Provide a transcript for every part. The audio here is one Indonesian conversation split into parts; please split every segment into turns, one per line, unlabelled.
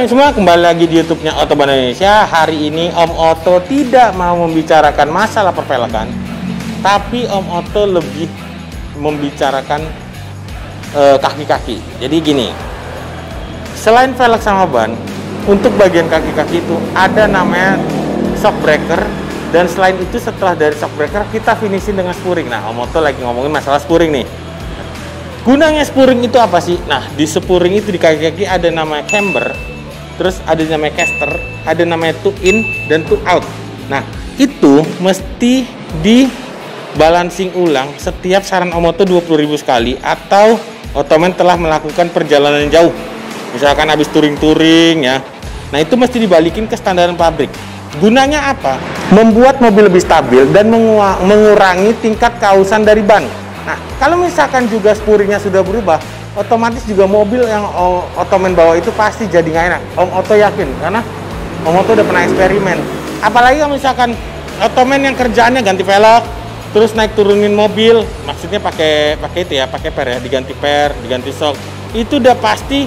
teman-teman semua, kembali lagi di YouTube-nya Otoban Indonesia. Hari ini Om Oto tidak mau membicarakan masalah pervelekan, tapi Om Oto lebih membicarakan kaki-kaki. Jadi gini, selain velg sama ban, untuk bagian kaki-kaki itu ada namanya shock breaker, dan selain itu setelah dari shock breaker kita finishing dengan spurring. Nah, Om Oto lagi ngomongin masalah spurring nih. Gunanya spurring itu apa sih? Nah, di spurring itu di kaki-kaki ada namanya camber, terus ada namanya caster, ada namanya two in dan two out. Nah, itu mesti di balancing ulang setiap saran Om Oto 20.000 sekali, atau Otomen telah melakukan perjalanan jauh. Misalkan habis touring ya. Nah, itu mesti dibalikin ke standaran pabrik. Gunanya apa? Membuat mobil lebih stabil dan mengurangi tingkat kausan dari ban. Nah, kalau misalkan juga spuringnya sudah berubah, otomatis juga mobil yang Otomen bawa itu pasti jadi nggak enak. Om Oto yakin, karena Om Oto udah pernah eksperimen. Apalagi kalau misalkan Otomen yang kerjaannya ganti velg, terus naik turunin mobil, maksudnya pakai itu ya, pakai per ya, diganti shock, itu udah pasti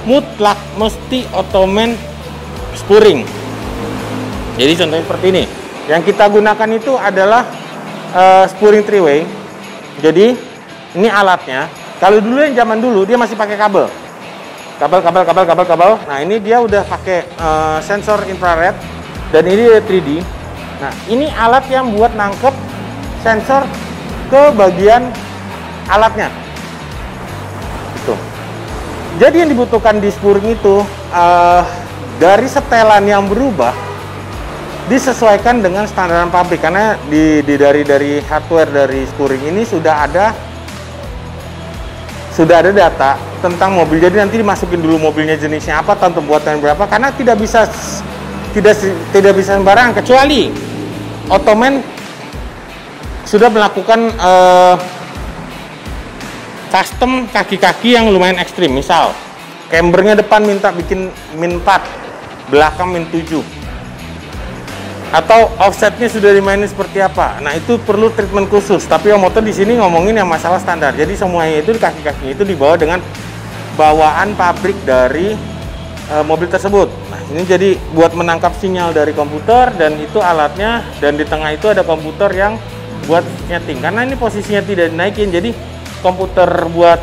mutlak mesti Otomen spuring. Jadi contohnya seperti ini. Yang kita gunakan itu adalah spuring 3-way. Jadi ini alatnya. Kalau dulu yang zaman dulu dia masih pakai kabel. Nah, ini dia udah pakai sensor infrared dan ini 3D. Nah, ini alat yang buat nangkep sensor ke bagian alatnya. Itu. Jadi yang dibutuhkan di spuring itu dari setelan yang berubah disesuaikan dengan standaran pabrik, karena dari hardware dari spuring ini sudah ada data tentang mobil. Jadi nanti dimasukin dulu mobilnya jenisnya apa, tahun pembuatan berapa, karena tidak bisa sembarangan, kecuali Otomen sudah melakukan custom kaki-kaki yang lumayan ekstrim. Misal cambernya depan minta bikin min 4, belakang min 7, atau offsetnya sudah dimainin seperti apa. Nah, itu perlu treatment khusus. Tapi Om Oto di sini ngomongin yang masalah standar. Jadi semuanya itu di kaki-kaki itu dibawa dengan bawaan pabrik dari mobil tersebut. Nah, ini jadi buat menangkap sinyal dari komputer, dan itu alatnya, dan di tengah itu ada komputer yang buat nyeting. Karena ini posisinya tidak dinaikin, jadi komputer buat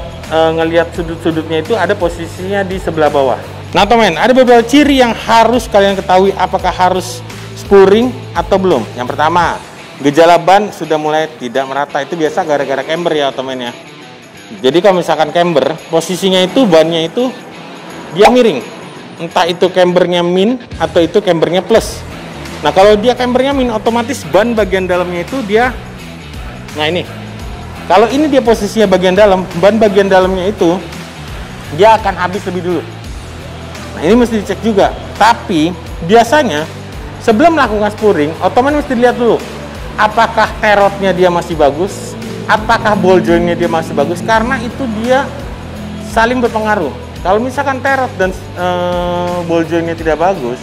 ngelihat sudut-sudutnya itu ada posisinya di sebelah bawah. Nah, teman, ada beberapa ciri yang harus kalian ketahui apakah harus spuring atau belum. Yang pertama, gejala ban sudah mulai tidak merata. Itu biasa gara-gara camber ya, Otomen ya. Jadi kalau misalkan camber, posisinya itu bannya itu dia miring. Entah itu cambernya min atau itu cambernya plus. Nah, kalau dia cambernya min, otomatis ban bagian dalamnya itu dia, nah ini, kalau ini dia posisinya bagian dalam, ban bagian dalamnya itu dia akan habis lebih dulu. Nah, ini mesti dicek juga. Tapi biasanya sebelum melakukan spuring, Otomen mesti lihat dulu apakah terotnya dia masih bagus, apakah ball jointnya dia masih bagus, karena itu dia saling berpengaruh. Kalau misalkan terot dan ball jointnya tidak bagus,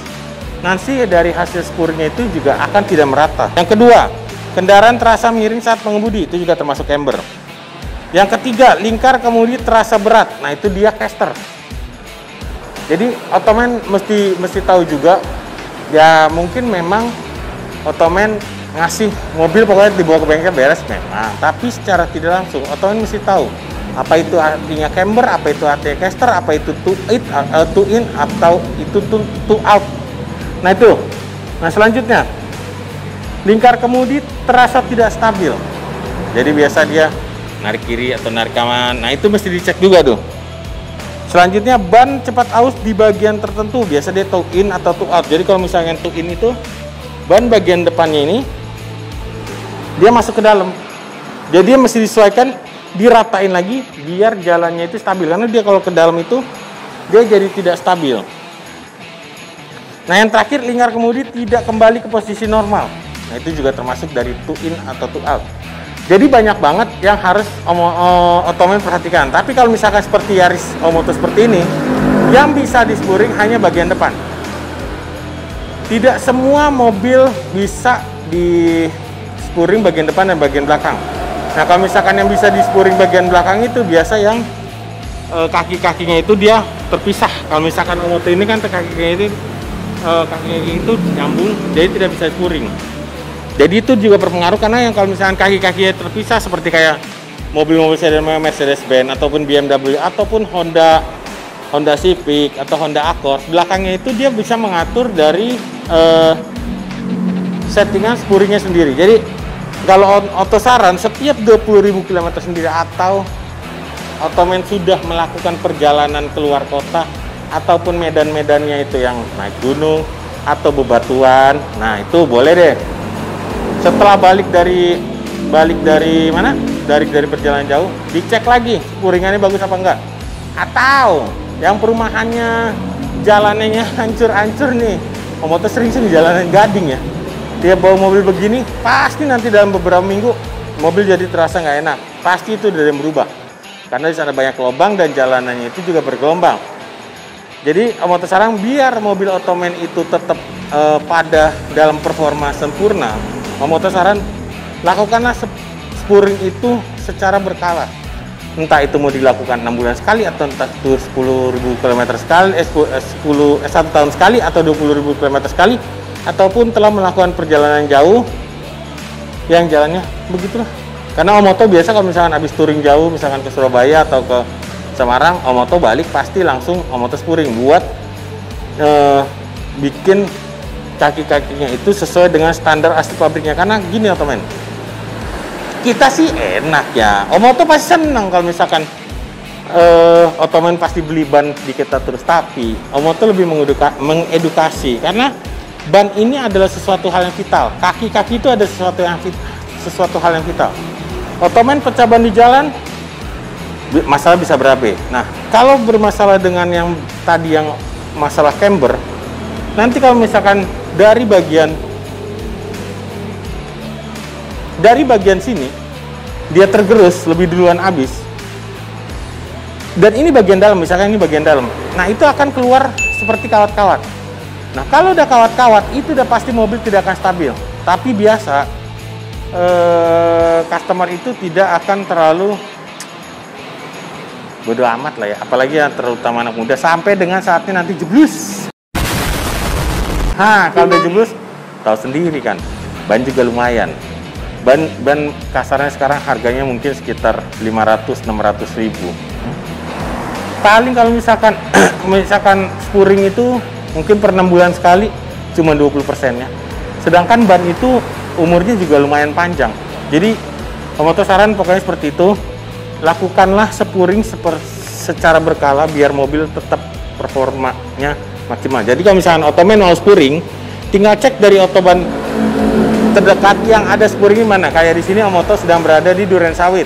nanti dari hasil spuringnya itu juga akan tidak merata. Yang kedua, kendaraan terasa miring saat mengemudi, itu juga termasuk camber. Yang ketiga, lingkar kemudi terasa berat, nah itu dia caster. Jadi Otomen mesti tahu juga. Ya, mungkin memang Otomen ngasih mobil pokoknya dibawa ke bengkel beres memang, tapi secara tidak langsung Otomen mesti tahu apa itu artinya camber, apa itu artinya caster, apa itu two in atau itu two out. Nah, itu. Nah, selanjutnya, lingkar kemudi terasa tidak stabil. Jadi biasa dia narik kiri atau narik kanan. Nah, itu mesti dicek juga tuh. Selanjutnya, ban cepat aus di bagian tertentu. Biasa dia toe in atau toe out. Jadi kalau misalnya toe in itu, ban bagian depannya ini dia masuk ke dalam. Jadi dia mesti disesuaikan, diratain lagi biar jalannya itu stabil. Karena dia kalau ke dalam itu dia jadi tidak stabil. Nah, yang terakhir, lingkar kemudi tidak kembali ke posisi normal. Nah, itu juga termasuk dari toe in atau toe out. Jadi banyak banget yang harus Otomen perhatikan. Tapi kalau misalkan seperti Yaris Om Oto seperti ini, yang bisa di spuring hanya bagian depan. Tidak semua mobil bisa di spuring bagian depan dan bagian belakang. Nah, kalau misalkan yang bisa di spuring bagian belakang itu biasa yang kaki-kakinya itu dia terpisah. Kalau misalkan Omoto ini kan kakinya itu nyambung, jadi tidak bisa spuring. Jadi itu juga berpengaruh, karena yang kalau misalkan kaki-kakinya terpisah seperti kayak mobil-mobil sedan Mercedes-Benz ataupun BMW ataupun Honda Civic atau Honda Accord, belakangnya itu dia bisa mengatur dari settingan spuringnya sendiri. Jadi kalau Otosaran setiap 20.000 km sendiri atau Otomen sudah melakukan perjalanan keluar kota ataupun medan-medannya itu yang naik gunung atau bebatuan, nah itu boleh deh. Setelah balik dari mana? Dari perjalanan jauh, dicek lagi spuringannya bagus apa enggak. Atau yang perumahannya jalanannya hancur-hancur nih. Omoto sering di jalanan Gading ya. Dia bawa mobil begini, pasti nanti dalam beberapa minggu mobil jadi terasa nggak enak. Pasti itu udah berubah. Karena di sana banyak lubang dan jalanannya itu juga bergelombang. Jadi Omoto Saran biar mobil Otomen itu tetap pada dalam performa sempurna, Omoto Saran lakukanlah spuring itu secara berkala. Entah itu mau dilakukan 6 bulan sekali atau entah itu 10.000 km sekali, 1 tahun sekali atau 20.000 km sekali, ataupun telah melakukan perjalanan jauh yang jalannya begitulah. Karena Omoto biasa kalau misalkan habis touring jauh, misalkan ke Surabaya atau ke Semarang, Omoto balik pasti langsung Omoto spuring buat bikin kaki-kakinya itu sesuai dengan standar asli pabriknya. Karena gini Otomen, kita sih enak ya, Omoto pasti senang kalau misalkan Otomen pasti beli ban di kita terus, tapi Omoto lebih mengedukasi karena ban ini adalah sesuatu hal yang vital. Kaki-kaki itu ada sesuatu hal yang vital. Otomen pecah ban di jalan, masalah bisa berabe. Nah, kalau bermasalah dengan yang tadi yang masalah camber, nanti kalau misalkan dari bagian sini dia tergerus lebih duluan habis, dan ini bagian dalam, misalkan ini bagian dalam, nah itu akan keluar seperti kawat-kawat. Nah kalau udah kawat-kawat itu udah pasti mobil tidak akan stabil. Tapi biasa customer itu tidak akan terlalu bodo amat lah ya, apalagi yang terutama anak muda, sampai dengan saatnya nanti jeblus. Kalau udah jeblus, tahu sendiri kan, ban juga lumayan. Ban kasarnya sekarang harganya mungkin sekitar 500-600 ribu. Paling kalau misalkan spuring itu mungkin per 6 bulan sekali, cuma 20%-nya. Sedangkan ban itu umurnya juga lumayan panjang. Jadi Omoto saran pokoknya seperti itu, lakukanlah spuring secara berkala biar mobil tetap performanya maksimal. Jadi kalau misalkan Otomen mau spuring, tinggal cek dari otoban terdekat yang ada spuring mana. Kayak di sini Omoto sedang berada di Durensawit.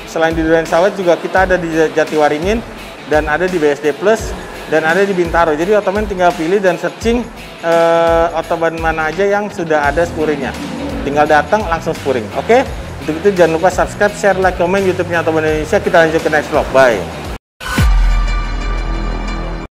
Selain di Durensawit juga kita ada di Jatiwaringin dan ada di BSD Plus dan ada di Bintaro. Jadi Otomen tinggal pilih dan searching otoban mana aja yang sudah ada spuringnya. Tinggal datang langsung spuring. Oke? Untuk itu jangan lupa subscribe, share, like, komen YouTube-nya Otoban Indonesia. Kita lanjut ke next vlog. Bye.